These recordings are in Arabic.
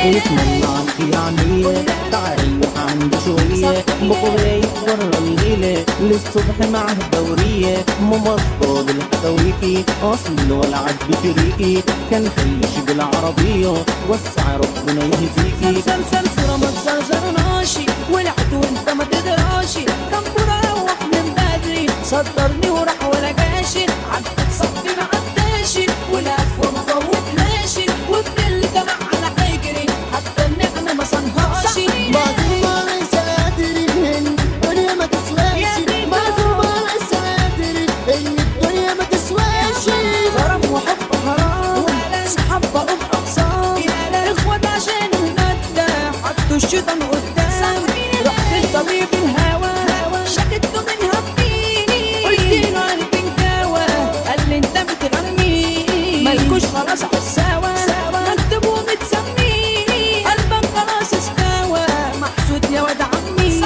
اسم الله عنك يعني تعريح عندي شوية بكرة يكبر الليلة للصبح معه دورية ممرضة بالحدويكي أصل والعد بشريكي كان خيش بالعربية وسع ربنا يهزيكي سلسلة ما تزرزرناشي ولعت وانت ما تدراشي كان روح من بدري صدرني وراح ولا جاشي عدت صفي ما عداشي ولف ومفوت ماشي وبدل جمع على حجري حتى النعمة ما صنهاشي معزومة ليس قادر ان الدنيا ما تسواش معزومة ليس قادر ان الدنيا ما تسواش غرام وحب حرام صحاب بقوا بأقسام اخوات عشان المادة حطوا الشيطان قدام رحت لطبيب الهوى شكيت له من همي قلت له انا بنكاوى قال لي انت بتغني مالكوش خلاص على السوا مكتوب ومتسمي قلبك خلاص استوى محسود يا واد عمي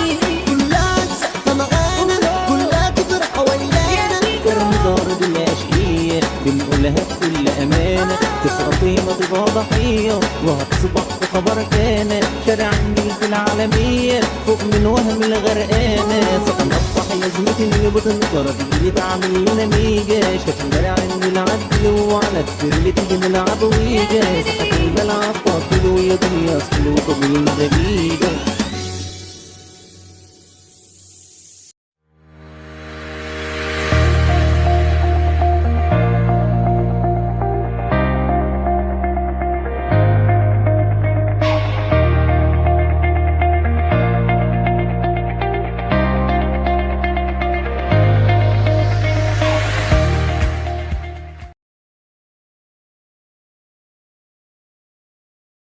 كلها سقفة معانا كلها تفرح حوالينا كرمزار بالاشقية بنقولها بكل امانة تسقطي ما تبقى ضحية وهتصبح في خبر كان شارع النيل في العالمية فوق من وهم الغرقانة سكن الصح لازمتي اللي بتنكر دي تعمل لنا ميجا شاف شارع النيل عدل وعلى الترل تيجي نلعب ويجا سحت الملعب فاضل ويا دنيا اصل وطبيل زجيجة